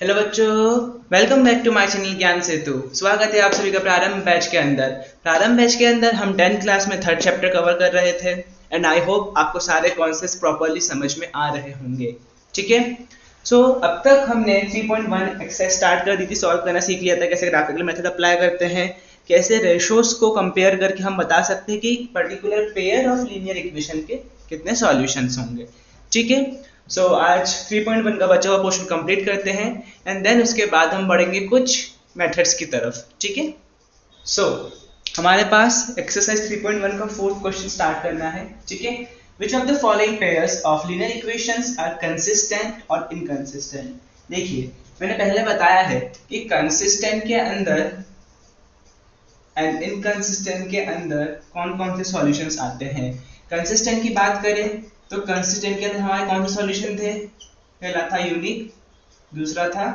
Hello बच्चों, welcome back to my channel Gyan Setu. स्वागत है आप सभी का प्रारंभ बैच के अंदर। प्रारंभ बैच के अंदर हम 10th क्लास में थर्ड चैप्टर कवर कर रहे थे एंड आई होप आपको सारे कॉन्सेप्ट्स प्रॉपर्ली समझ में आ रहे होंगे। ठीक है, अब तक हमने 3.1 एक्सरसाइज स्टार्ट कर दी थी, सॉल्व करना सीख लिया था, कैसे ग्राफिकल मेथड अप्लाई करते हैं, कैसे रेशोस को कंपेयर करके हम बता सकते हैं कि particular pair of linear equation के कितने सॉल्यूशंस होंगे। ठीक है, आज 3.1 का बचा हुआ पोर्शन कंप्लीट करते हैं एंड देन उसके बाद हम बढ़ेंगे कुछ मेथड्स की तरफ। ठीक है, सो हमारे पास एक्सरसाइज 3.1 का फोर्थ क्वेश्चन स्टार्ट करना है। ठीक है, which of the following pairs of linear equations are consistent और इनकंसिस्टेंट। देखिए, मैंने पहले बताया है कि कंसिस्टेंट के अंदर एंड इनकंसिस्टेंट के अंदर कौन कौन से सॉल्यूशंस आते हैं। कंसिस्टेंट की बात करें तो कंसिस्टेंट के अंदर हमारे कौन से सॉल्यूशन थे। पहला था यूनिक, दूसरा था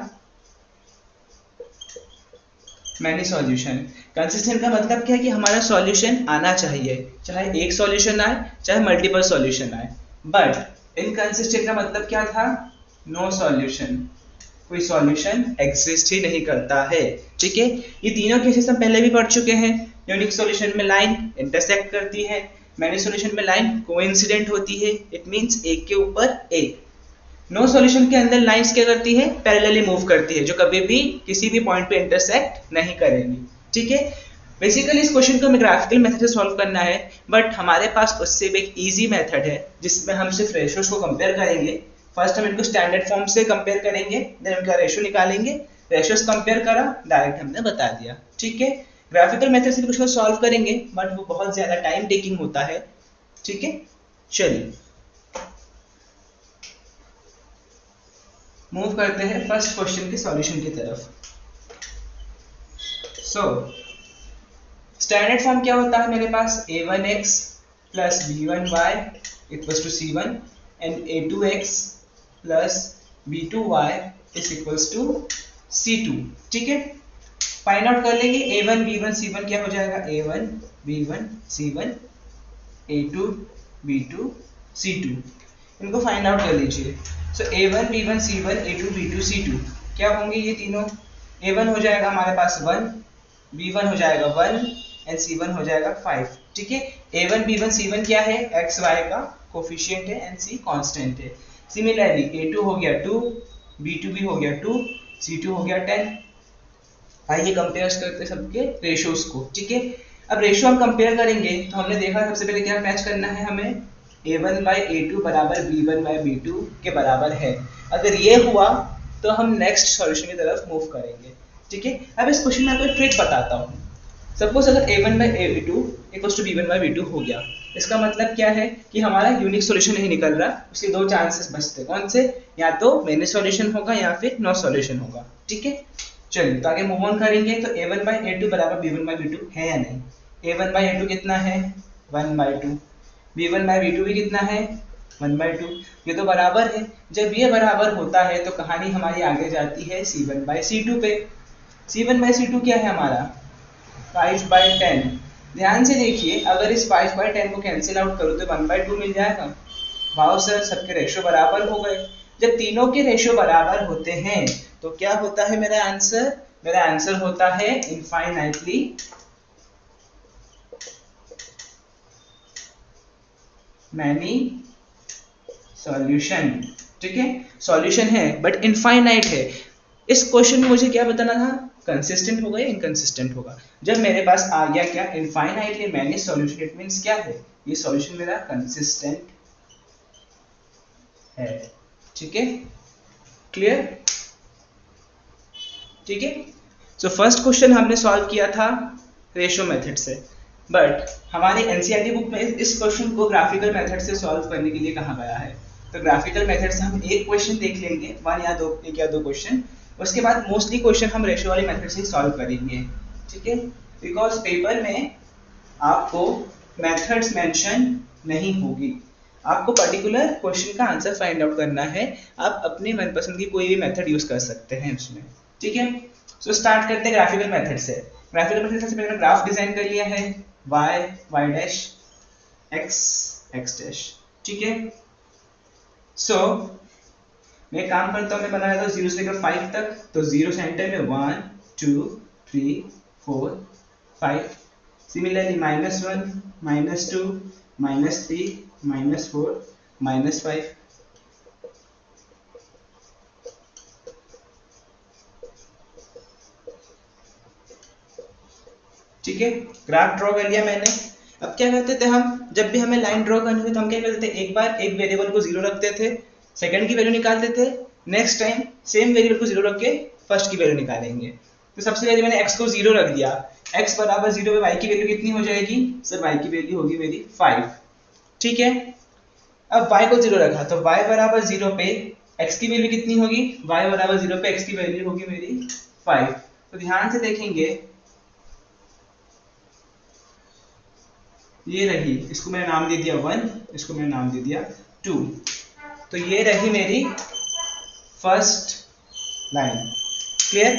मैनी सॉल्यूशन। कंसिस्टेंट का मतलब क्या है कि हमारा सॉल्यूशन आना चाहिए, चाहे एक सॉल्यूशन आए चाहे मल्टीपल सॉल्यूशन आए। बट इनकंसिस्टेंट का मतलब क्या था, नो सॉल्यूशन, कोई सॉल्यूशन एग्जिस्ट ही नहीं करता है। ठीक है, ये तीनों केसेस हम पहले भी पढ़ चुके हैं। यूनिक सॉल्यूशन में लाइन इंटरसेक्ट करती है, मैनी सॉल्यूशन में लाइन कोइंसिडेंट होती है, इट मींस एक के ऊपर एक। नो सॉल्यूशन के अंदर लाइंस क्या करती है, पैरेलली मूव करती है, जो कभी भी किसी भी पॉइंट पे इंटरसेक्ट नहीं करेंगी। ठीक है, बेसिकली इस क्वेश्चन को हमें ग्राफिकल मेथड से सॉल्व करना है, बट हमारे पास उससे भी एक इजी मेथड है जिसमें हम सिर्फ रेशियोज को कंपेयर करेंगे। फर्स्ट हम इनको स्टैंडर्ड फॉर्म से कंपेयर करेंगे, देन उनका रेशियो निकालेंगे, रेशियोज कंपेयर करा, डायरेक्ट हमने बता दिया। ठीक है, ग्राफिकल मेथड से कुछ सॉल्व करेंगे बट वो बहुत ज्यादा टाइम टेकिंग होता है। ठीक है, चलिए मूव करते हैं फर्स्ट क्वेश्चन के सॉल्यूशन की तरफ। स्टैंडर्ड फॉर्म क्या होता है मेरे पास, a1x plus b1y equals to c1 and a2x plus b2y is equals to c2। ठीक है, फाइंड आउट कर लेंगे a1 b1 c1 क्या हो जाएगा, a1 b1 c1 a2 b2 c2। इनको फाइंड आउट कर लीजिए। a1 b1 c1 a2 b2 c2 क्या होंगे ये तीनों। a1 हो जाएगा हमारे पास 1, b1 हो जाएगा 1 एंड c1 हो जाएगा 5। ठीक है, a1 b1 c1 क्या है, x y का कोफिशिएंट है एंड c कांस्टेंट है। सिमिलरली a2 हो गया 2, b2 भी हो गया 2, c2 हो गया 10। आइए कंपेयर करते हैं सबके रेशियोज को। ठीक है, अब रेशियो हम कंपेयर करेंगे तो हमने देखा सबसे पहले क्या मैच करना है हमें, a1 बाई a2 बराबर b1 बाई b2 के बराबर है। अगर ये हुआ तो हम नेक्स्ट सॉल्यूशन की तरफ मूव करेंगे। ठीक है, अब इस क्वेश्चन में आपको एक ट्रिक बताता हूँ। सपोज अगर a1 by a2 equals to b1 by b2 हो गया, इसका मतलब क्या है कि हमारा यूनिक सॉल्यूशन नहीं निकल रहा, उसके दो चांसेस बचते। कौन से, या तो मैनी सॉल्यूशन होगा या फिर नो सॉल्यूशन होगा। ठीक है, चलिए तो आगे मूव ऑन करेंगे। तो a1 बाई a2 बराबर b1 बाई b2 है या नहीं। a1 बाई a2 कितना है, 1 बाई 2। b1 बाई b2 भी कितना है, 1 बाई 2। ये तो बराबर है। जब ये बराबर होता है तो कहानी हमारी आगे जाती है c1 बाई c2 पे। c1 बाई c2 क्या है हमारा, 5 बाई 10। ध्यान से देखिए, अगर इस 5 बाई 10 को कैंसिल आउट करूँ तो 1 बाई 2 मिल जाएगा। वाओ सर, सबके रेशियो बराबर हो गए। जब तीनों के रेशियो बराबर होते हैं तो क्या होता है मेरा आंसर, मेरा आंसर होता है इनफाइनाइटली मैनी सॉल्यूशन। ठीक है, सॉल्यूशन है बट इनफाइनाइट है। इस क्वेश्चन में मुझे क्या बताना था, कंसिस्टेंट होगा या इनकंसिस्टेंट होगा। जब मेरे पास आ गया क्या, infinitely many solution, it means क्या है, ये सॉल्यूशन मेरा कंसिस्टेंट है। ठीक है, क्लियर। ठीक है, फर्स्ट क्वेश्चन हमने सॉल्व किया था रेशियो मेथड से, बट हमारी एनसीईआरटी बुक में इस क्वेश्चन को ग्राफिकल मेथड से सॉल्व करने के लिए कहा गया है। तो ग्राफिकल मेथड से हम एक क्वेश्चन देख लेंगे, एक या दो क्वेश्चन, उसके बाद मोस्टली क्वेश्चन हम रेशियो वाले मेथड से सॉल्व करेंगे। ठीक है, बिकॉज पेपर में आपको मेथड्स मेंशन नहीं होगी, आपको पर्टिकुलर क्वेश्चन का आंसर फाइंड आउट करना है। आप अपने मनपसंद की कोई भी मेथड यूज कर सकते हैं उसमें। ठीक है, स्टार्ट करते हैं ग्राफिकल मेथड से। ग्राफिकल मेथड सबसे पहले ग्राफ डिजाइन कर लिया है, y dash x x dash. ठीक है, मैं एक काम करता हूँ, मैं बना लेता हूँ 0 से लेकर 5 तक, तो 0 सेंटर में 1 2 3 4 5, सिमिलरली -1 -2 -3 -4 -5। ठीक है, ग्राफ ड्रॉ कर लिया मैंने। अब क्या करते थे हम, जब भी हमें लाइन ड्रॉ करनी हो तो हम क्या करते थे, एक बार एक वेरिएबल को 0 रखते थे, सेकंड की वैल्यू निकालते थे, नेक्स्ट टाइम सेम वेरिएबल को 0 रख के फर्स्ट की वैल्यू निकालेंगे। तो सबसे पहले मैंने x को 0 रख दिया, x बराबर 0 पे y की वैल्यू कितनी हो जाएगी सर, y की वैल्यू होगी मेरी 5। ठीक है, अब y को 0 रखा तो y बराबर 0 पे x की वैल्यू कितनी होगी, y बराबर 0 पे x की वैल्यू होगी मेरी 5। तो ध्यान से देखेंगे, ये रही, इसको मैंने नाम दे दिया 1, इसको मैंने नाम दे दिया 2। तो ये रही मेरी फर्स्ट लाइन। क्लियर?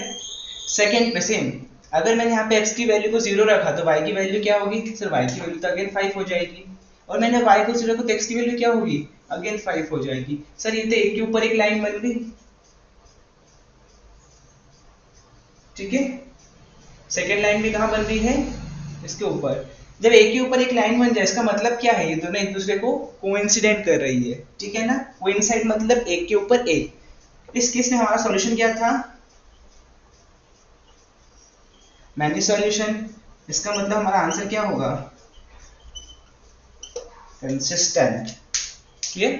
सेकेंड पे सेम, अगर मैंने यहाँ पे x की वैल्यू को 0 रखा तो y की वैल्यू क्या होगी सर, y की वैल्यू तो अगेन 5 हो जाएगी, और मैंने y को 0 रखा तो x की वैल्यू क्या होगी, अगेन 5 हो जाएगी। सर ये तो एक के ऊपर एक लाइन बन गई। ठीक है, सेकेंड लाइन भी कहाँ बन रही है, इसके ऊपर। जब एक के ऊपर एक लाइन बन जाए इसका मतलब क्या है, ये दोनों एक दूसरे को कोइंसिडेंट कर रही है। ठीक है ना, कोइंसाइड मतलब एक के ऊपर एक। इस केस में हमारा सॉल्यूशन क्या था, मैनी सॉल्यूशन। इसका मतलब हमारा आंसर क्या होगा, कंसिस्टेंट। क्लियर?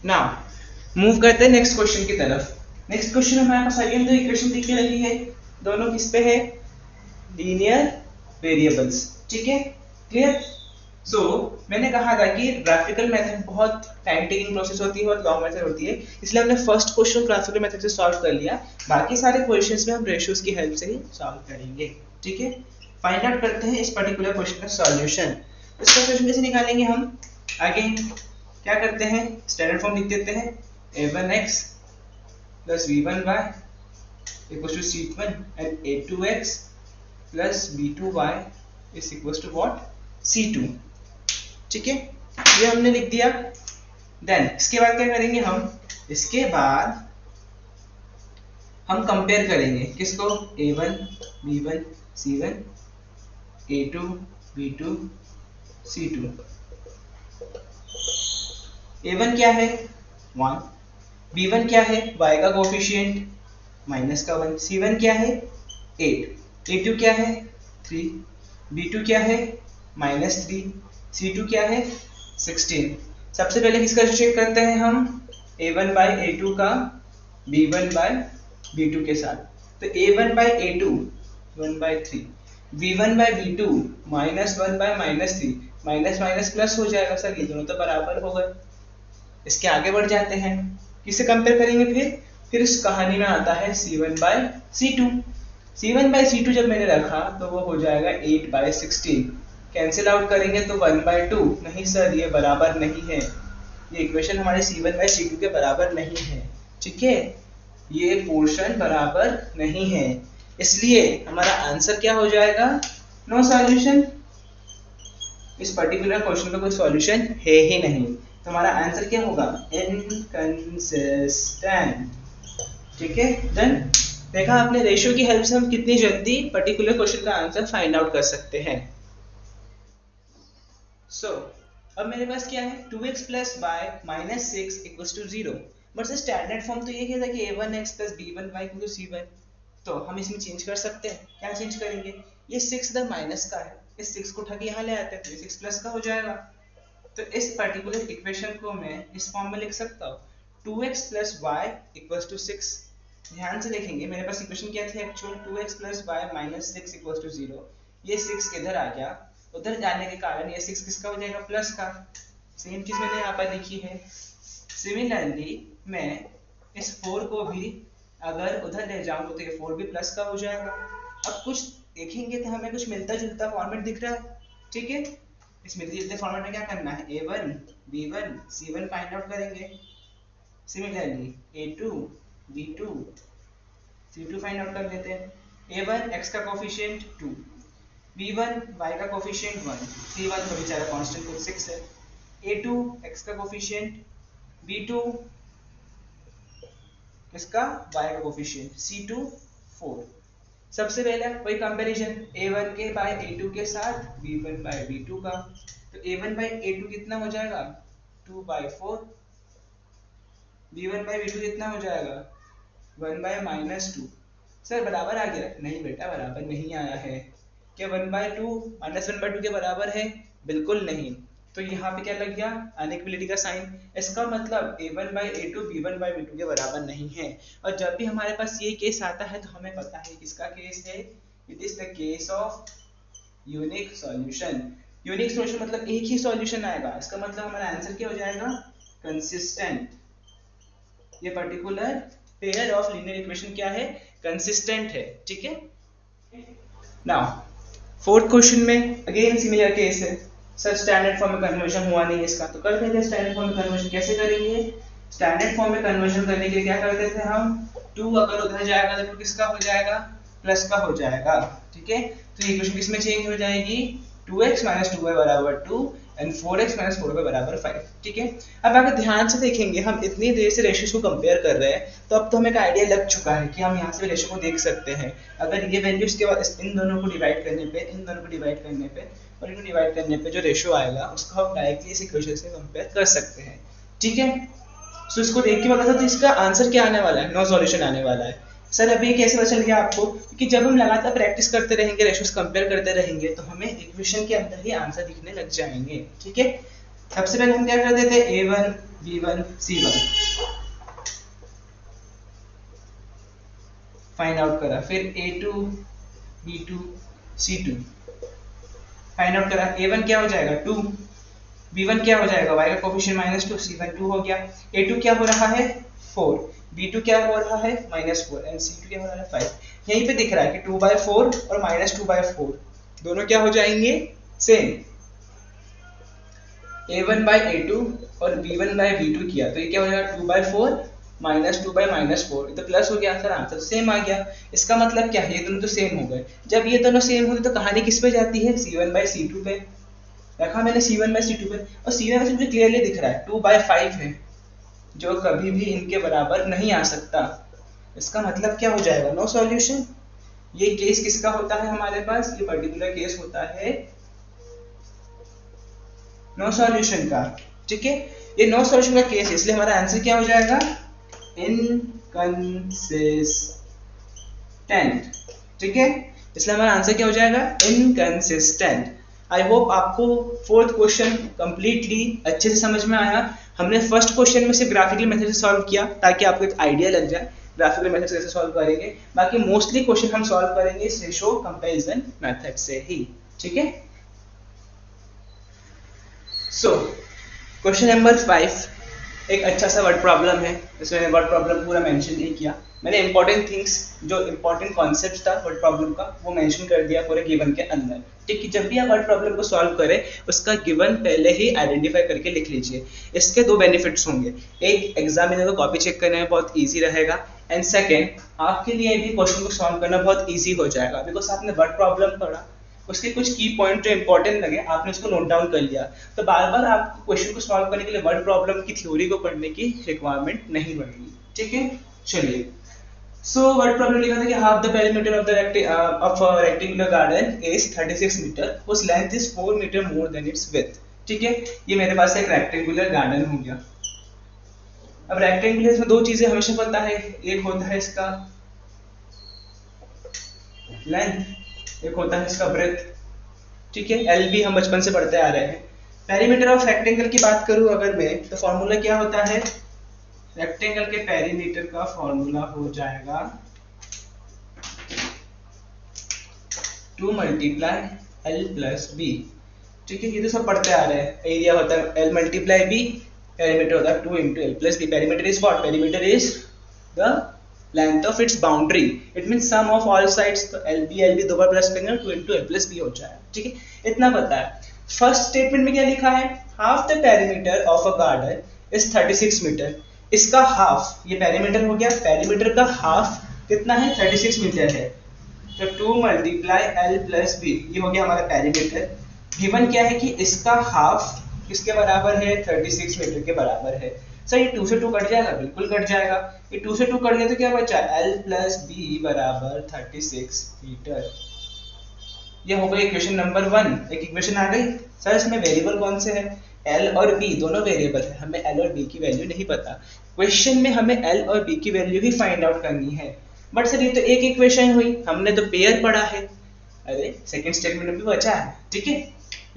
नाउ मूव करते हैं नेक्स्ट क्वेश्चन की तरफ। नेक्स्ट क्वेश्चन हमारे पास अगेन दो इक्वेशन दिख रही है, दोनों किस पे है, लीनियर वेरिएबल्स। ठीक है, क्लियर? सो मैंने कहा था कि ग्राफिकल मेथड बहुत टाइम टेकिंग प्रोसेस होती है, बहुत लॉन्ग मेथड होती है, इसलिए हमने फर्स्ट क्वेश्चन ग्राफिकल मेथड से सॉल्व कर लिया, बाकी सारे क्वेश्चंस में हम रेशियोज की हेल्प से ही सॉल्व करेंगे। ठीक है, फाइंड आउट करते हैं इस पर्टिकुलर क्वेश्चन का सॉल्यूशन। इसका सॉल्यूशन कैसे निकालेंगे हम, अगेन क्या करते हैं, स्टैंडर्ड फॉर्म लिख देते हैं, a1x plus b1y equals to c1 and a2x plus b2y is equals to what, c2। ठीक है, ये हमने लिख दिया। देन इसके बाद क्या करेंगे हम, इसके बाद हम कंपेयर करेंगे किसको, a1 b1 c1 a2 b2 c2। a1 क्या है 1, b1 क्या है y का कोफिशिएंट -1, c1 क्या है 8, a2 क्या है 3, b2 क्या है -3, c2 क्या है 16। सबसे पहले किसका चेक करते हैं हम, a1 by a2 का b1 by b2 के साथ। तो a1 by a2 1/3, b1 by b2 -1 by -3, minus minus plus हो जाएगा सर, ये दोनों तो बराबर हो गए। इसके आगे बढ़ जाते हैं, किससे कंपेयर करेंगे फिर इस कहानी में आता है c1 by c2। c1 by c2 जब मैंने रखा तो वो हो जाएगा 8 by 16, कैंसिल आउट करेंगे तो 1/2। नहीं सर ये बराबर नहीं है, ये इक्वेशन हमारे c1 by c2 के बराबर नहीं है। ठीक है, ये पोर्शन बराबर नहीं है, इसलिए हमारा आंसर क्या हो जाएगा, नो सॉल्यूशन। इस पर्टिकुलर क्वेश्चन का कोई सॉल्यूशन है ही नहीं, तो हमारा आंसर क्या होगा, इनकंसिस्टेंट। ठीक है, देन देखा आपने रेशियो की हेल्प से हम कितनी जल्दी पर्टिकुलर क्वेश्चन का आंसर फाइंड आउट कर सकते हैं। सो अब मेरे पास क्या है, 2x plus y minus 6 equals to 0। But standard form तो ये कहता है कि a1x plus b1y equals to c1। तो हम इसमें चेंज कर सकते हैं, क्या चेंज करेंगे, ये 6 इधर माइनस का है, इस 6 को उठा के यहाँ ले आते हैं तो ये 6 प्लस का हो जाएगा। तो इस पर्टिकुलर इक्वेशन को मैं इस फॉर्म में लिख सकता हूँ, 2x plus y equals to 6। ध्यान से देखेंगे मेरे पास इक्वेशन क्या थी actual, 2x plus y minus 6 equals to 0। ये 6 इधर आ गया, उधर जाने के कारण ये 6 किसका हो जाएगा, प्लस का। सेम चीज मैंने यहाँ पर लिखी है। सिमिलरली मैं इस 4 को भी अगर उधर ले जाऊं तो ये 4 भी प्लस का हो जाएगा। अब कुछ देखेंगे तो हमें कुछ मिलता जुलता फॉर्मेट दिख रहा है। ठीक है, इस मिलते जुलते फॉर्मेट में क्या करना है, a1 b1 c1 find out करेंगे। Similarly a2 b2 c2 find out कर लेते हैं। a1 x का कोफिशिएंट 2, b1 y का कोफिशिएंट 1, c1 तो बेचारा कांस्टेंट 6 है, a2 x का कोफिशिएंट, b2 इसका y का कोफिशिएंट C2 4। सबसे पहले वही कंपैरिजन A1 के बाय A2 के साथ B1 बाय B2 का, तो A1 बाय A2 कितना हो जाएगा 2/4, B1 बाय B2 कितना हो जाएगा 1/-2। सर बराबर आ गया? नहीं बेटा बराबर नहीं आया है। क्या 1/2 -1/2 के बराबर है? बिल्कुल नहीं। तो यहाँ पे क्या लग गया अनइक्वलिटी का साइन। इसका मतलब A1/A2 B1/B2 के बराबर नहीं है। और जब भी हमारे पास ये केस आता है तो हमें पता है किसका केस है, it is the case of unique solution. Unique solution मतलब एक ही सॉल्यूशन आएगा, इसका मतलब हमारा आंसर क्या हो जाएगा कंसिस्टेंट। ये particular pair of linear equation क्या है कंसिस्टेंट है, ठीक है। नाउ फोर्थ क्वेश्चन में अगेन सिमिलर केस है। सर स्टैंडर्ड फॉर्म में कन्वर्जन हुआ नहीं इसका, तो कर देंगे स्टैंडर्ड फॉर्म में कन्वर्जन। कैसे करेंगे? स्टैंडर्ड फॉर्म में कन्वर्जन करने के लिए क्या करते थे हम, 2 अगर उधर जाएगा तो किसका हो जाएगा प्लस का हो जाएगा, ठीक है। तो ये इक्वेशन किसमें चेंज हो जाएगी 2x - 2y बराबर 2 एंड 4x - 4y बराबर 5, ठीक है। अब अगर ध्यान से देखेंगे हम इतनी देर से रेशियोज को कंपेयर कर रहे हैं, तो अब तो हमें एक आइडिया लग चुका है कि हम यहाँ से रेशियो को देख सकते हैं। अगर ये वैल्यूज के बाद इन दोनों को डिवाइड करने पे, इन दोनों को डिवाइड करने पे और इनको डिवाइड करने पे जो रेशियो आएगा उसको हम डायरेक्टली इस इक्वेशन से कंपेयर कर सकते हैं, ठीक है। सो इसको देख के पता था तो इसका आंसर क्या आने वाला है, नो सॉल्यूशन आने वाला है। सर अभी कैसे पता चल गया आपको? क्योंकि जब हम लगातार प्रैक्टिस करते रहेंगे, रेशियोज कंपेयर करते रहेंगे, तो हमें इक्वेशन के अंदर ही आंसर दिखने लग जाएंगे, ठीक है। सबसे पहले हम क्या कर देते हैं A1 B1 C1 find out करा, फिर A2 B2 C2 find out करा। A1 क्या हो जाएगा 2, B1 क्या हो जाएगा y का कोफिशिएंट -2, C1 2 हो गया। A2 क्या हो रहा है 4, B2 क्या हो रहा है -4 एंड C2 क्या हो रहा है 5। यहीं पे दिख रहा है कि 2/4 और -2/4 दोनों क्या हो जाएंगे सेम। A1/A2 और B1/B2 किया तो ये क्या हो जाएगा 2/4 -2/-4, ये तो प्लस हो गया, सर आंसर सेम आ गया। इसका मतलब क्या है ये दोनों तो सेम हो गए। जब ये दोनों सेम होंगे तो कहानी किस पे जाती है C1/C2 पे। रखा मैंने C1/C2 पे और C1 मुझे क्लियरली दिख रहा है 2/5 है जो कभी भी इनके बराबर नहीं आ सकता। इसका मतलब क्या हो जाएगा नो सॉल्यूशन। ये केस किसका होता है हमारे पास, ये पर्टिकुलर केस होता है नो सॉल्यूशन का, ठीक है। ये नो सॉल्यूशन का केस है इसलिए हमारा आंसर क्या हो जाएगा इनकंसिस्टेंट, ठीक है। इसलिए हमारा आंसर क्या हो जाएगा इनकंसिस्टेंट। आई होप आपको फोर्थ क्वेश्चन कंप्लीटली अच्छे से समझ में आया। हमने फर्स्ट क्वेश्चन में सिर्फ ग्राफिकल मेथड से सॉल्व किया ताकि आपको एक आइडिया लग जाए ग्राफिकल मेथड से कैसे सॉल्व करेंगे। बाकी मोस्टली क्वेश्चन हम सॉल्व करेंगे इस रेशियो कंपैरिजन मेथड से ही, ठीक है। सो क्वेश्चन नंबर 5 एक अच्छा सा वर्ड प्रॉब्लम है। इसमें मैंने वर्ड प्रॉब्लम पूरा मेंशन नहीं किया, मैंने इंपॉर्टेंट थिंग्स जो इंपॉर्टेंट कॉन्सेप्ट था वर्ड प्रॉब्लम का वो मेंशन कर दिया पूरे गिवन के अंदर, ठीक है। जब भी आप वर्ड प्रॉब्लम को सॉल्व करें उसका गिवन पहले ही आइडेंटिफाई करके लिख लीजिए। इसके दो बेनिफिट्स होंगे, एक एग्जामिनर को कॉपी चेक करने में बहुत ईजी रहेगा एंड सेकेंड आपके लिए भी क्वेश्चन को सॉल्व करना बहुत ईजी हो जाएगा बिकॉज आपने वर्ड प्रॉब्लम पढ़ा, उसके कुछ की पॉइंट जो इंपॉर्टेंट लगे आपने उसको नोट डाउन कर लिया, तो बार बार आपको क्वेश्चन को सॉल्व करने के लिए वर्ड प्रॉब्लम की थ्योरी को पढ़ने की रिक्वायरमेंट नहीं पड़ेगी, ठीक है। चलिए सो वर्ड प्रॉब्लम लिखा था कि half the perimeter of the rectangular garden is 36 metre, उस length is 4 metre more than its width, ठीक है। ये मेरे पास एक रेक्टेंगुलर गार्डन हो गया। अब रेक्टेंगुलर में दो चीजें हमेशा पता है, एक होता है इसका लेंथ, एक होता है इसका ब्रेथ, ठीक है। एल भी हम बचपन से पढ़ते आ रहे हैं। पेरीमीटर ऑफ रेक्टेंगल की बात करूं अगर मैं तो फॉर्मूला क्या होता है, रेक्टेंगल के पेरीमीटर का फॉर्मूला हो जाएगा 2 × L + B, ठीक है। ये तो सब पढ़ते आ रहे हैं। एरिया होता है L × B, पेरीमीटर होता है 2 × L + B। Perimeter is what, perimeter is the length of its boundary, it means sum of all sides. तो LB दो बार प्लस करेंगे 2 × L + B हो जाएगा, ठीक है। इतना पता है। फर्स्ट स्टेटमेंट में क्या लिखा है, half the perimeter of a garden is 36 metre. इसका हाफ, ये पेरीमीटर हो गया, पेरीमीटर का हाफ कितना है 36 मीटर है, तो 2 × L + B ये हो गया हमारा पेरीमीटर। गिवन क्या है कि इसका हाफ किसके बराबर है 36 मीटर के बराबर है। सर ये 2 से 2 कट जाएगा, बिल्कुल कट जाएगा। ये 2 से 2 कट गया तो क्या बचा, L प्लस बी बराबर 36 मीटर। ये हो गई इक्वेशन नंबर 1। एक इक्वेशन आ गई। सर इसमें वेरिएबल कौन से हैं, L और B दोनों वेरिएबल है, हमें L और B की वैल्यू नहीं पता। क्वेश्चन में हमें L और B की वैल्यू ही फाइंड आउट करनी है। बट सर ये तो एक इक्वेशन हुई, हमने तो पेयर पढ़ा है। अरे सेकंड स्टेटमेंट में भी बचा है, ठीक है।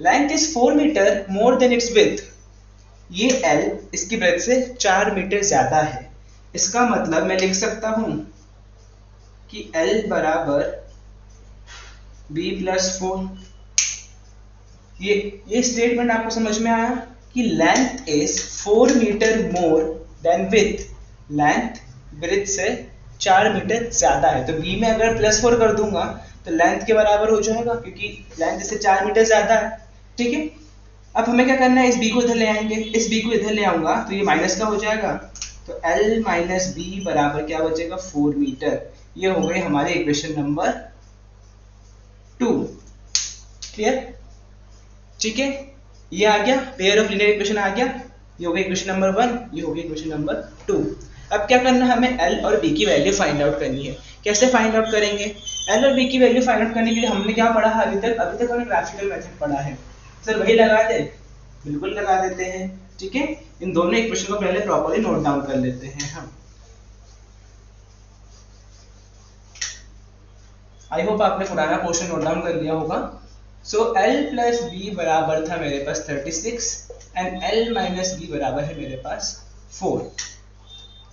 Length is 4 metre more than its width. ये L इसकी ब्रेथ से 4 मीटर ज्यादा है। इसका मतलब मैं लिख सकता हूं कि L बराबर b प्लस 4। ये स्टेटमेंट आपको समझ में आया कि length is 4 metre more than width. Length breadth से 4 मीटर ज्यादा है, तो b में अगर प्लस 4 कर दूंगा तो लेंथ के बराबर हो जाएगा, क्योंकि लेंथ इससे 4 मीटर ज्यादा है, ठीक है। अब हमें क्या करना है, इस b को इधर ले आएंगे, इस b को इधर ले आऊंगा तो ये माइनस का हो जाएगा, तो L माइनस बी बराबर क्या बचेगा, 4 मीटर। ये हो गई हमारी इक्वेशन नंबर 2। क्लियर, ठीक है। ये आ गया, पेयर ऑफ लीनियर इक्वेशन आ गया। ये हो गई इक्वेशन नंबर 1, ये हो गई इक्वेशन नंबर 2। अब क्या करना है, हमें L और B की वैल्यू फाइंड आउट करनी है। कैसे फाइंड आउट करेंगे, L और B की वैल्यू फाइंड आउट करने के लिए हमने क्या पढ़ा है अभी तक हमने ग्राफिकल मेथड पढ़ा है। सर वही लगा दे, बिल्कुल लगा देते हैं, ठीक है। इन दोनों इक्वेशन को पहले प्रॉपर्ली नोट डाउन कर लेते हैं हम। आई होप आपने पुराना पोर्शन नोट डाउन कर लिया होगा। सो L प्लस बी बराबर था मेरे पास 36 एंड L माइनस बी बराबर है मेरे पास 4,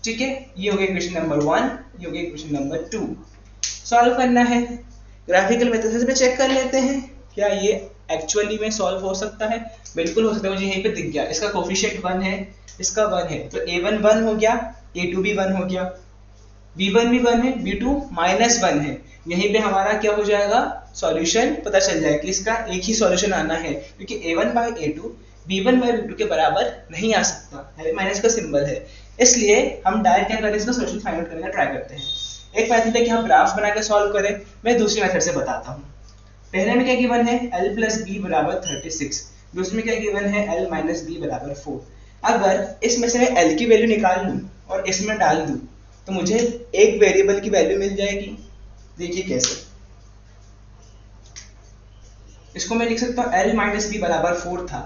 ठीक है। ये हो गया इक्वेशन नंबर 1, ये हो गया इक्वेशन नंबर 2। सॉल्व करना है, ग्राफिकल मेथड से चेक कर लेते हैं क्या ये एक्चुअली में सॉल्व हो सकता है। बिल्कुल हो सकता है, मुझे यहीं पे दिख गया, इसका कोफिशिएंट 1 है, इसका 1 है, तो A1 1 हो गया, A2 भी 1 हो गया, B1 भी 1 है, B2 माइनस 1 है। यहीं पे हमारा क्या हो जाएगा, सॉल्यूशन पता चल जाएगा कि इसका एक ही सॉल्यूशन आना है, क्योंकि A1 bye A2 B1 bye B2 के बराबर नहीं आ सकता है, माइनस का सिंबल है। इसलिए हम डायरेक्ट क्या करें, इसका सॉल्यूशन फाइंड आउट करने का ट्राई करते हैं। एक मेथड है कि हम ग्राफ बना के सॉल्व करें, मैं दूसरी मेथड से बताता हूँ। पहले में क्या गिवन है, L प्लस बी बराबर 36, दूसरे में क्या गिवन है, L माइनस बी बराबर 4। अगर इसमें से मैं L की वैल्यू निकाल लूँ और इसमें डाल दूँ तो मुझे एक वेरिएबल की वैल्यू मिल जाएगी। देखिए कैसे, इसको मैं लिख सकता हूँ L माइनस बी बराबर 4 था,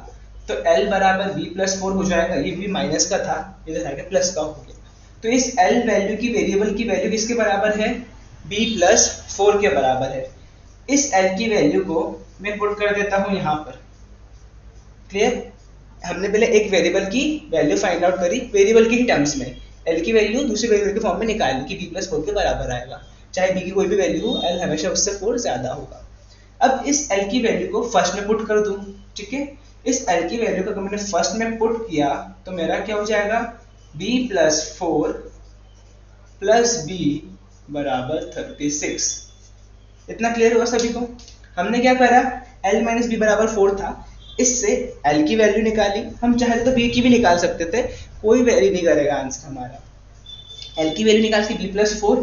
तो L बराबर b प्लस 4 हो जाएगा। ये भी माइनस का था, इधर आके प्लस का हो गया, तो इस L वैल्यू की वेरिएबल की वैल्यू किसके बराबर है, b प्लस 4 के बराबर है। इस L की वैल्यू को मैं पुट कर देता हूँ यहाँ पर। क्लियर, हमने पहले एक वेरिएबल की वैल्यू फाइंड आउट करी, वेरिएबल के ही टर्म्स में L की वैल्यू दूसरी वेरिएबल के फॉर्म में निकाली कि b प्लस 4 के बराबर आएगा। चाहे b की कोई भी वैल्यू हो, L हमेशा उससे 4 ज्यादा होगा। अब इस L की वैल्यू को फर्स्ट में पुट कर दूं, ठीक है। इस L की वैल्यू को अगर मैंने फर्स्ट में पुट किया तो मेरा क्या हो जाएगा, b प्लस 4 प्लस b बराबर 36। इतना क्लियर हुआ सभी को। हमने क्या करा, L माइनस बी बराबर 4 था, इससे L की वैल्यू निकाली, हम चाहते तो b की भी निकाल सकते थे, कोई वैरी नहीं करेगा आंसर हमारा। L की वैल्यू निकाल के b प्लस 4,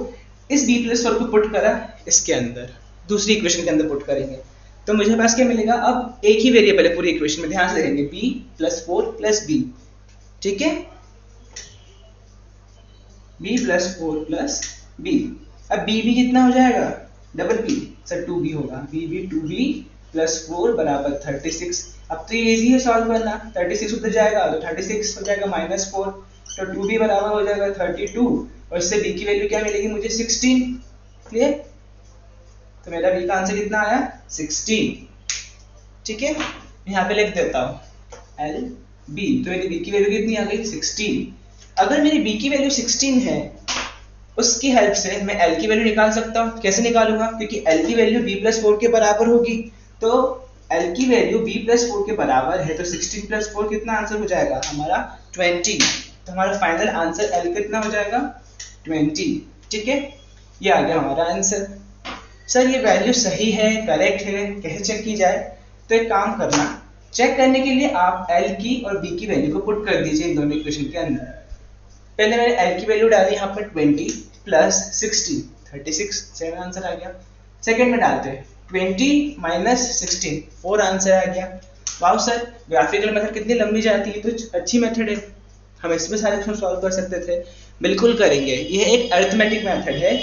इस b प्लस 4 को पुट करा इसके अंदर, दूसरी इक्वेशन के अंदर पुट करेंगे तो मुझे पास क्या मिलेगा, अब एक ही वेरिएबल है पूरी इक्वेशन में, ध्यान से देखेंगे b प्लस 4 प्लस b, ठीक है, b प्लस 4 प्लस b। अब b भी कितना हो जाएगा, डबल b, सर 2b होगा, b भी 2b प्लस 4 बराबर 36। अब तो ये इजी है सॉल्व करना, 36 उधर जाएगा तो 36 हो जाएगा माइनस 4, तो 2b बराबर हो जाएगा 32, और इससे b की वैल्यू क्या मिलेगी मुझे, 16। क्लियर, तो मेरा b का आंसर कितना आया, 16, ठीक है। यहाँ पे लिख देता हूँ L b, तो मेरी b की वैल्यू कितनी आ गई, 16। अगर मेरी b की वैल्यू 16 है, उसकी हेल्प से मैं L की वैल्यू निकाल सकता हूँ। कैसे निकालूंगा, क्योंकि L की वैल्यू b प्लस 4 के बराबर होगी, तो L की वैल्यू b प्लस 4 के बराबर है, तो 16 प्लस 4 कितना आंसर हो जाएगा हमारा, 20। तो हमारा फाइनल आंसर L कितना हो जाएगा, 20, ठीक है। ये आ गया हमारा आंसर। सर ये वैल्यू सही है, करेक्ट है, कैसे चेक की जाए, तो एक काम करना, चेक करने के लिए आप L की और b की वैल्यू को पुट कर दीजिए इन दोनों इक्वेशन के अंदर। पहले मैंने L की वैल्यू डाली यहाँ पर 20 प्लस 16, 36, 7 आंसर आ गया। सेकंड में डालते हैं 20 माइनस 16, 4 आंसर आ गया। वाओ सर, ग्राफिकल मेथड कितनी लंबी जाती है, तो अच्छी मेथड है, हम इसमें सारे क्वेश्चन सॉल्व कर सकते थे, बिल्कुल करेंगे। यह एक अरिथमेटिक मेथड है,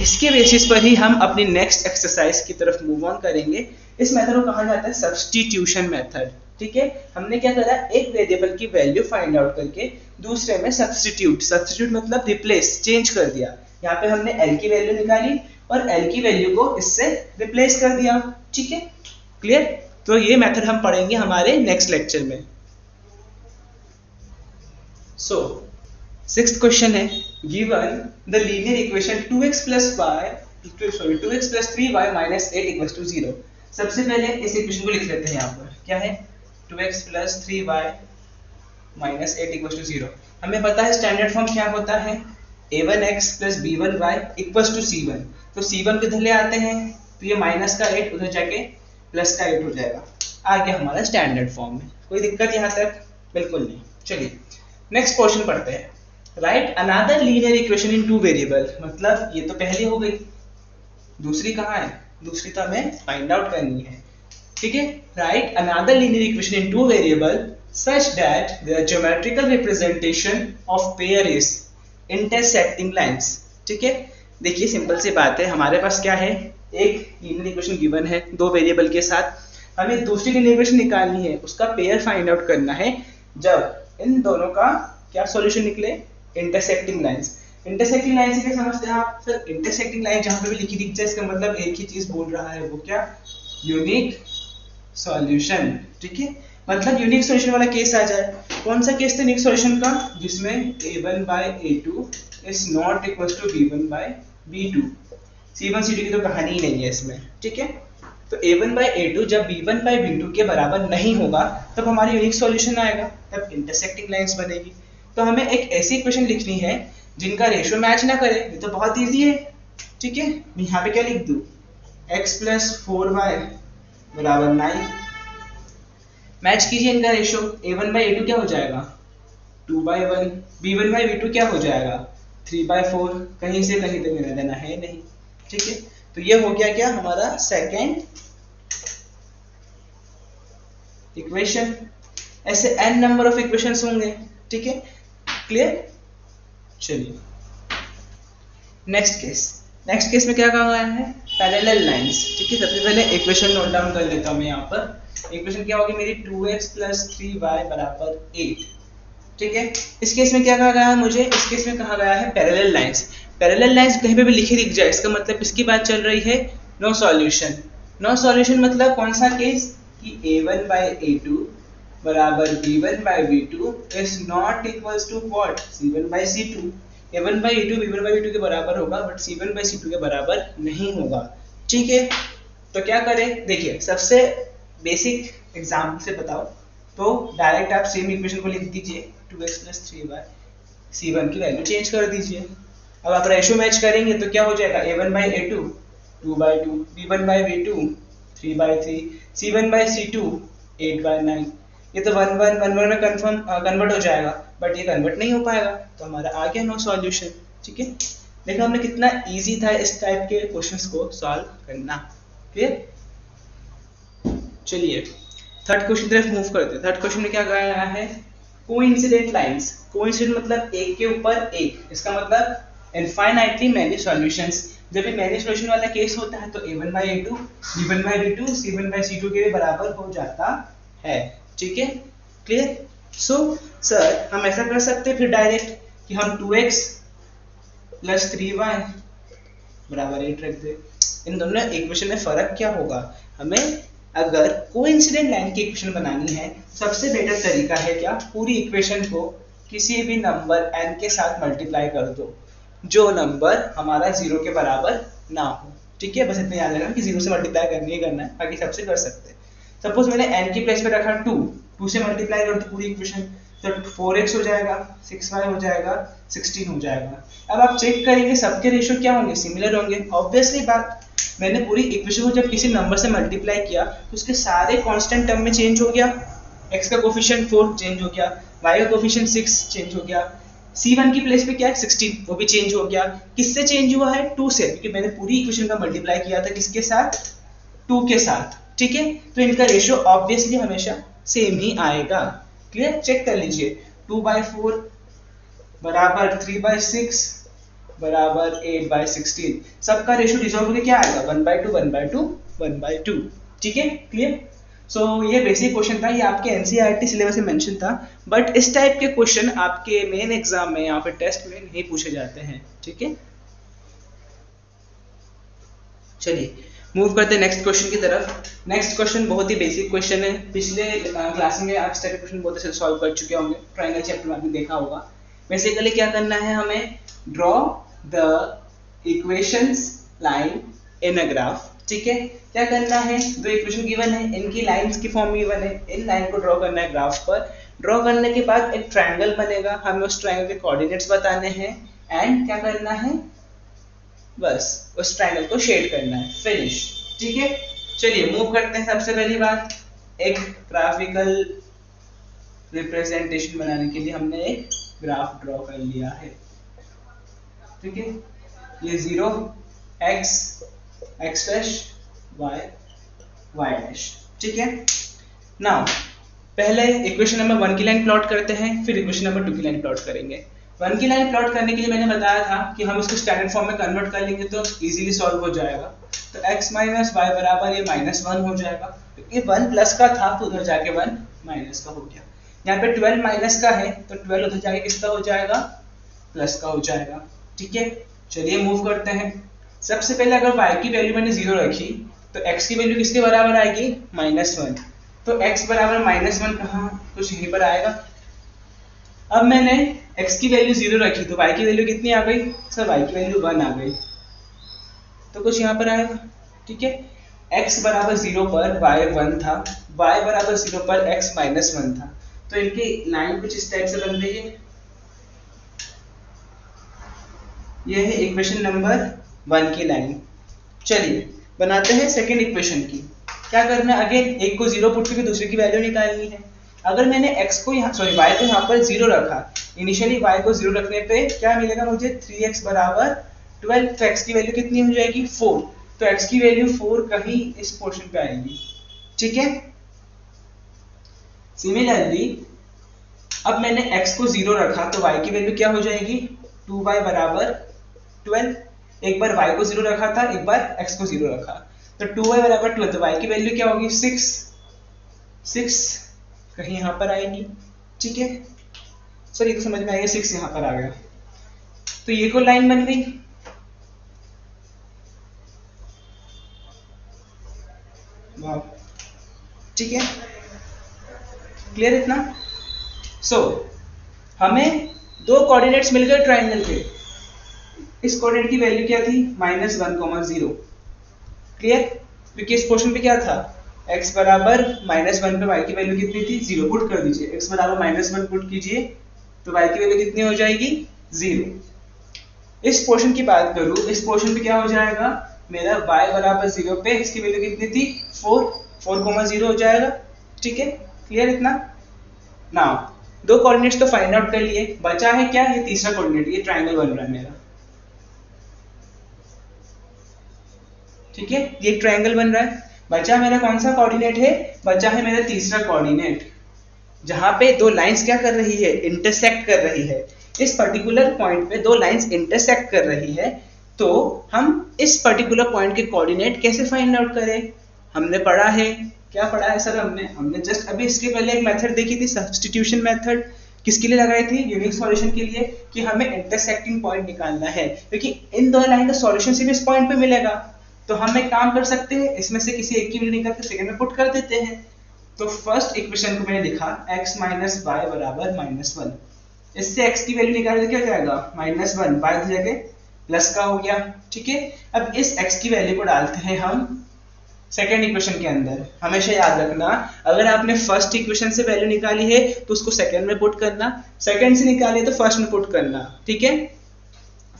इसके बेसिस पर ही हम अपनी नेक्स्ट एक्सरसाइज की तरफ मूव ऑन करेंगे। इस मेथड को कहा जाता है सब्स्टिट्यूशन मेथड। ठीक है, हमने क्या करा, एक वेरिएबल की वैल्यू फाइंड आउट करके दूसरे में सब्स्टिट्यूट मतलब रिप्लेस, चेंज कर दिया। यहाँ पे हमने एल की वैल्यू निकाली और एल की वैल्यू को इससे रिप्लेस कर दिया। ठीक है, क्लियर? तो ये मेथड हम पढ़ेंगे हमारे नेक्स्ट लेक्चर में। सो सिक्स्थ क्वेश्चन है, given the linear equation 2x plus 3y minus 8 equals to 0। सबसे पहले इस इक्वेशन को लिख लेते हैं। यहाँ पर क्या है, 2x plus 3y minus 8 equals to 0। हमें पता है स्टैंडर्ड फॉर्म क्या होता है, a1x plus b1y equals to c1। तो c1 किधर ले आते हैं, तो ये माइनस का 8 उधर जाके प्लस का 8 हो जाएगा। आ गया हमारा स्टैंडर्ड फॉर्म में। कोई दिक्कत यहाँ तक? बिल्कुल नहीं। चलिए नेक्स्ट क्वेश्चन पढ़ते हैं। Right another linear equation in two variable, मतलब ये तो पहली हो गई, दूसरी कहाँ है, दूसरी तो हमें फाइंड आउट करनी है। ठीक है, right another linear equation in two variable such that the geometrical representation of pair is intersecting lines। ठीक है, देखिए सिंपल सी बात है, हमारे पास क्या है, एक लीनियर इक्वेशन गिवन है दो वेरिएबल के साथ, हमें दूसरी लीनियर इक्वेशन निकालनी है, उसका पेयर फाइंड आउट करना है। जब इन दोनों का क्या सॉल्यूशन निकले, इंटरसेक्टिंग लाइंस। इंटरसेक्टिंग लाइन से क्या समझते हैं आप? सर इंटरसेक्टिंग लाइन जहां पे भी लिखी दिख जाए इसका मतलब एक ही चीज बोल रहा है, वो क्या, यूनिक सॉल्यूशन। ठीक है, मतलब यूनिक सॉल्यूशन वाला केस आ जाए। कौन सा केस था यूनिक सॉल्यूशन का, जिसमें a1 by a2 is not equals to b1 by b2। c1 c2 की तो कहानी ही नहीं है इसमें। ठीक है, तो a1 by a2 जब b1 by b2 के बराबर नहीं होगा तब हमारी यूनिक सॉल्यूशन आएगा, तब इंटरसेक्टिंग लाइंस बनेगी। तो हमें एक ऐसी इक्वेशन लिखनी है जिनका रेशियो मैच ना करे। ये तो बहुत इजी है। ठीक है, यहाँ पे क्या लिख दूं, x plus 4y बराबर 9। मैच कीजिए इनका रेशियो, a1 by a2 क्या हो जाएगा, 2/1, b1 by b2 क्या हो जाएगा, 3/4। कहीं से कहीं तक लेना देना है नहीं। ठीक है, तो ये हो गया क्या हमारा सेकेंड इक्वेशन। ऐसे n नंबर ऑफ इक्वेशंस होंगे। ठीक है, क्लियर? चलिए नेक्स्ट केस में क्या कहा गया है, पैरेलल लाइंस। ठीक है, सबसे पहले इक्वेशन नोट डाउन कर लेता हूं मैं। यहाँ पर इक्वेशन क्या होगी मेरी, 2x plus 3y बराबर 8। ठीक है, इस केस में क्या कहा गया है मुझे, इस केस में कहा गया है पैरेलल लाइंस। पैरेलल लाइंस कहीं पे भी लिखे दिख जाए इसका मतलब इसकी बात चल रही है नो सॉल्यूशन। नो सॉल्यूशन मतलब कौन सा केस, कि a1 by a2 बराबर b1 by b2 is not equals to what, c1 by c2। a1 by a2 b1 by b2 के बराबर होगा बट c1 by c2 के बराबर नहीं होगा। ठीक है, तो क्या करें, देखिए सबसे बेसिक एग्जाम्पल से बताओ तो डायरेक्ट आप सेम इक्वेशन को लिख दीजिए, 2x plus 3y, c1 की वैल्यू चेंज कर दीजिए। अब आप रेशियो मैच करेंगे तो क्या हो जाएगा, a1 by a2 2/2, b1 by b2 3/3, c1 by c2 8/9। ये तो 1 में कन्वर्ट हो जाएगा बट ये कन्वर्ट नहीं हो पाएगा, तो हमारा आ गया नो सॉल्यूशन। ठीक है, देखो हमने कितना इजी था इस टाइप के क्वेश्चंस को सॉल्व करना। क्लियर? चलिए थर्ड क्वेश्चन तरफ मूव करते हैं। थर्ड क्वेश्चन में क्या कहा गया है, कोइंसिडेंट लाइंस। कोइंसिडेंट मतलब एक के ऊपर एक, इसका मतलब इनफाइनाइटली मैनी सॉल्यूशंस। जब भी मैनी सॉल्यूशन वाला केस होता है तो a1 by a2 b1 by b2 c1 by c2 के बराबर हो जाता है। ठीक है, क्लियर? सो सर हम ऐसा कर सकते हैं फिर डायरेक्ट कि हम 2x plus 3y बराबर 8 रख दे। इन दोनों इक्वेशन में फर्क क्या होगा, हमें अगर कोइंसिडेंट लाइन की इक्वेशन बनानी है सबसे बेटर तरीका है क्या, पूरी इक्वेशन को किसी भी नंबर n के साथ मल्टीप्लाई कर दो जो नंबर हमारा 0 के बराबर ना हो। ठीक है, बस इतना याद रखना कि 0 से मल्टीप्लाई करना ही करना है, बाकी सबसे कर सकते हैं। सपोज मैंने n की प्लेस पे रखा 2 से मल्टीप्लाई कर दो पूरी इक्वेशन, तो 4x हो जाएगा, 6y हो जाएगा, 16 हो जाएगा। अब आप चेक करेंगे सबके रेशियो क्या होंगे, सिमिलर होंगे। ऑब्वियसली बात, मैंने पूरी इक्वेशन को जब किसी नंबर से मल्टीप्लाई किया तो उसके सारे कांस्टेंट टर्म में चेंज हो गया। x का कोफिशिएंट 4 चेंज हो गया, y का कोफिशिएंट 6 चेंज हो गया, c1 की प्लेस पे क्या है 16 वो भी चेंज हो गया। किससे चेंज हुआ है, 2 से, क्योंकि मैंने पूरी इक्वेशन का मल्टीप्लाई किया था किसके साथ, 2 के साथ। ठीक है, तो इनका रेशियो ऑब्वियसली हमेशा सेम ही आएगा। क्लियर? चेक कर लीजिए, 2/4 बराबर 3/6 बराबर 8/16। सबका रेशियो डिसॉल्व होकर क्या आएगा 1/2 1/2 1/2। ठीक है, क्लियर। सो ये बेसिक क्वेश्चन था, ये आपके एनसीईआरटी सिलेबस में मेंशन था, बट इस टाइप के क्वेश्चन आपके मेन एग्जाम में या फिर टेस्ट में नहीं पूछे जाते हैं। ठीक है, चलिए मूव करते हैं नेक्स्ट क्वेश्चन की तरफ। नेक्स्ट क्वेश्चन बहुत ही बेसिक क्वेश्चन है, पिछले क्लास में आप इस टाइप के क्वेश्चन बहुत अच्छे से सॉल्व कर चुके होंगे, ट्रायंगल चैप्टर में आपने देखा होगा। बेसिकली क्या करना है हमें, draw the equations line in a graph. ठीक है, क्या करना है, दो इक्वेशन गिवन है, इनकी लाइंस की फॉर्म गिवन है, इन लाइन को ड्रॉ करना है ग्राफ पर। ड्रॉ करने के बाद एक ट्रायंगल बनेगा, हमें उस ट्रायंगल के कोऑर्डिनेट्स बताने हैं एंड क्या करना है, बस उस ट्रायंगल को शेड करना है, फिनिश। ठीक है, चलिए मूव करते हैं। सबसे पहली बात, एक ग्राफिकल रिप्रेजेंटेशन बनाने के लिए हमने एक ग्राफ ड्रॉ कर लिया है। ठीक है, ये 0 x x dash y y dash. ठीक है, नाउ पहले इक्वेशन नंबर 1 की लाइन प्लॉट करते हैं, फिर इक्वेशन नंबर 2 की लाइन प्लॉट करेंगे। 1 की लाइन प्लॉट करने के लिए मैंने बताया था कि हम इसको स्टैंडर्ड फॉर्म में कन्वर्ट कर लेंगे तो इजीली सॉल्व हो जाएगा। तो x माइनस वाई बराबर ये -1 हो जाएगा, क्योंकि 1 प्लस का था तो उधर जाके 1 माइनस का हो गया। यहाँ पे 12 माइनस का है तो 12 उधर जाके किसका हो जाएगा, प्लस का हो जाएगा। ठीक है, चलिए मूव करते हैं। सबसे पहले अगर y की वैल्यू मैंने 0 रखी तो x की वैल्यू किसके बराबर आएगी, -1। तो x बराबर -1 कहाँ, कुछ यहीं पर आएगा। अब मैंने x की वैल्यू 0 रखी तो y की वैल्यू कितनी आ गई सर, y की वैल्यू 1 आ गई, तो कुछ यहाँ पर आएगा। ठीक है, x बराबर 0 पर y 1 था, y बराबर 0 पर x -1 था, तो इनकी लाइन कुछ इस टाइप से बन रही है। ये है इक्वेशन नंबर 1 की लाइन। चलिए बनाते हैं सेकेंड इक्वेशन की। क्या करना है, अगेन एक को 0 पुट करके दूसरे की वैल्यू निकालनी है। अगर मैंने x को यहाँ सॉरी y को यहाँ पर 0 रखा, इनिशियली y को 0 रखने पे क्या मिलेगा मुझे, 3x बराबर 12। तो x की वैल्यू कितनी हो जाएगी, 4। तो x की वैल्यू 4 कहीं इस पोर्शन पे आएगी। ठीक है, सिमिलरली अब मैंने x को 0 रखा तो y की वैल्यू क्या हो जाएगी, 2y बराबर 12। एक बार y को 0 रखा था, एक बार x को 0 रखा, तो 2y बराबर 12, तो y की वैल्यू क्या होगी, 6 कहीं यहाँ पर आएगी। ठीक है, सर ये तो समझ में आएगा, 6 यहाँ पर आ गया, तो ये को लाइन बन गई। वाह, ठीक है, क्लियर इतना। सो हमें दो कोऑर्डिनेट्स मिल गए ट्रायंगल के। इस कोऑर्डिनेट की वैल्यू क्या थी, -1, 0। क्लियर, क्योंकि इस पोर्शन पे क्या था, x बराबर -1 पे y की वैल्यू कितनी थी, 0। पुट कर दीजिए, x बराबर -1 पुट कीजिए तो y की वैल्यू कितनी हो जाएगी, 0। इस पोर्शन की बात करूं, इस पोर्शन पे क्या हो जाएगा, मेरा y बराबर 0 पे x की वैल्यू कितनी थी, 4,0 हो जाएगा। ठीक है, क्लियर इतना। नाउ दो कोऑर्डिनेट्स तो फाइंड आउट कर लिए, बचा है क्या, ये तीसरा कोऑर्डिनेट, ये ट्रायंगल बन रहा है मेरा। ठीक है, ये एक ट्रायंगल बन रहा है, बचा मेरा कौन सा कोऑर्डिनेट है, बचा है मेरा तीसरा कोऑर्डिनेट, जहां पे दो लाइंस क्या कर रही है, इंटरसेक्ट कर रही है। इस पर्टिकुलर पॉइंट पे दो लाइंस इंटरसेक्ट कर रही है, तो हम इस पर्टिकुलर पॉइंट के कोऑर्डिनेट कैसे फाइंड आउट करें। हमने पढ़ा है, क्या पढ़ा है सर, हमने जस्ट अभी इसके पहले एक मेथड देखी थी, सब्स्टिट्यूशन मेथड। किसके लिए लगाई थी, यूनिक सॉल्यूशन के लिए, कि हमें इंटरसेक्टिंग पॉइंट निकालना है, क्योंकि इन दो लाइन का सॉल्यूशन सिर्फ इस पॉइंट पे मिलेगा। तो हम एक काम कर सकते हैं, इसमें से किसी एक की वैल्यू निकाल के सेकंड में पुट कर देते हैं। तो फर्स्ट इक्वेशन को मैंने लिखा x माइनस वाई बराबर -1। इससे x की वैल्यू निकाले तो क्या जाएगा, -1, y की जगह प्लस का हो गया। ठीक है, अब इस x की वैल्यू को डालते हैं हम सेकेंड इक्वेशन के अंदर। हमेशा याद रखना, अगर आपने फर्स्ट इक्वेशन से वैल्यू निकाली है तो उसको सेकेंड में पुट करना, सेकेंड से निकाली है तो फर्स्ट में पुट करना। ठीक है,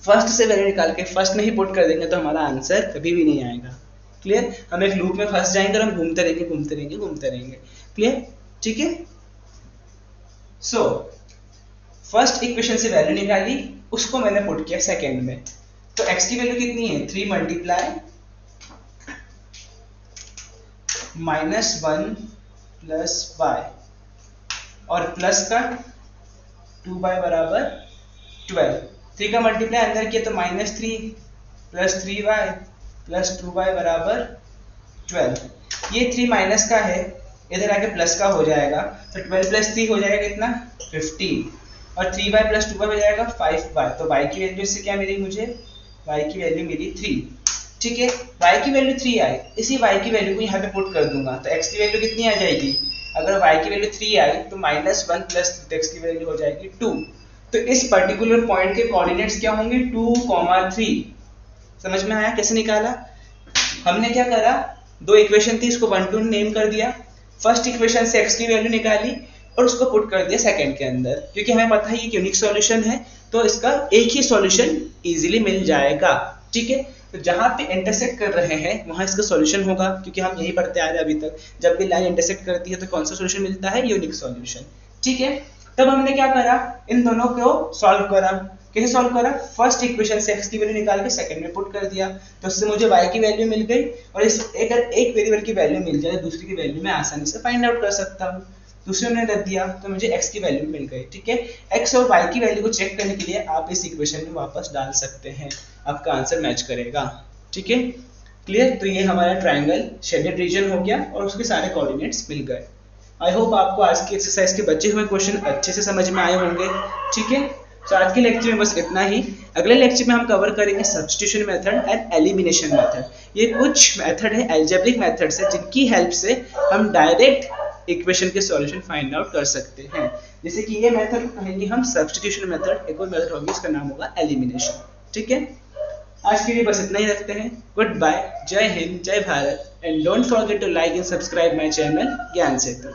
फर्स्ट से वैल्यू निकाल के फर्स्ट में ही पुट कर देंगे तो हमारा आंसर कभी भी नहीं आएगा। क्लियर, हम एक लूप में फंस जाएंगे और हम घूमते रहेंगे। क्लियर, ठीक है। सो फर्स्ट इक्वेशन से वैल्यू निकाली, उसको मैंने पुट किया सेकेंड में। तो x की वैल्यू कितनी है, 3 मल्टीप्लाई -1 प्लस y और प्लस का 2y बराबर 12, 3 का मल्टीप्लाई अंदर किया तो -3 प्लस 3y प्लस 2y बराबर 12। ये 3 माइनस का है, इधर आके प्लस का हो जाएगा, तो 12 प्लस 3 हो जाएगा कितना 15 और 3y प्लस 2y हो जाएगा 5y। तो y की वैल्यू इससे क्या मिली मुझे, y की वैल्यू मिली 3। ठीक है, y की वैल्यू 3 आई, इसी y की वैल्यू को यहाँ पे पुट कर दूंगा तो x की वैल्यू कितनी आ जाएगी, अगर y की वैल्यू 3 आई तो -1 प्लस x की वैल्यू हो जाएगी 2। तो इस पर्टिकुलर पॉइंट के कोऑर्डिनेट्स क्या होंगे 2, 3। समझ में आया कैसे निकाला? हमने क्या करा, दो इक्वेशन थी, इसको 1 2 नेम कर दिया, फर्स्ट इक्वेशन से x की वैल्यू निकाली और उसको पुट कर दिया सेकंड के अंदर, क्योंकि हमें पता है ये यूनिक सॉल्यूशन है तो इसका एक ही सॉल्यूशन इजीली मिल जाएगा। ठीक है, तो जहां पे इंटरसेक्ट कर रहे हैं वहां इसका सॉल्यूशन होगा, क्योंकि हम यही पढ़ते आ रहे हैं अभी तक, जब भी लाइन इंटरसेक्ट करती है तो कौन सा सॉल्यूशन मिलता है, यूनिक सॉल्यूशन। ठीक है, तब हमने क्या करा, इन दोनों को सॉल्व करा। कैसे सॉल्व करा, फर्स्ट इक्वेशन से x की वैल्यू निकाल के सेकंड में पुट कर दिया, तो उससे मुझे y की वैल्यू मिल गई और इस एक वेरिएबल की वैल्यू मिल जाए दूसरी की वैल्यू मैं आसानी से फाइंड आउट कर सकता हूँ। दूसरे में रख दिया तो मुझे x की वैल्यू मिल गई। ठीक है, x और y की वैल्यू को चेक करने के लिए आप इस इक्वेशन में वापस डाल सकते हैं, आपका आंसर मैच करेगा। ठीक है, क्लियर? तो ये हमारा ट्रायंगल शेडेड रीजन हो गया और उसके सारे कोऑर्डिनेट्स मिल गए। आई होप आपको आज की एक्सरसाइज के बचे हुए क्वेश्चन अच्छे से समझ में आए होंगे। ठीक है, तो आज के लेक्चर में बस इतना ही। अगले लेक्चर में हम कवर करेंगे substitution method and elimination method. ये कुछ मेथड है, अलजेब्रिक मेथड्स है, जिनकी हेल्प से हम डायरेक्ट इक्वेशन के सॉल्यूशन फाइंड आउट कर सकते हैं। जैसे कि ये मेथड कहेंगे हम सब्स्टिट्यूशन मेथड, एक और मेथड होगी इसका नाम होगा एलिमिनेशन। ठीक है, आज के लिए बस इतना ही रखते हैं। गुड बाय, जय हिंद, जय Bharat, and don't forget to like and subscribe my channel Gyan Setu.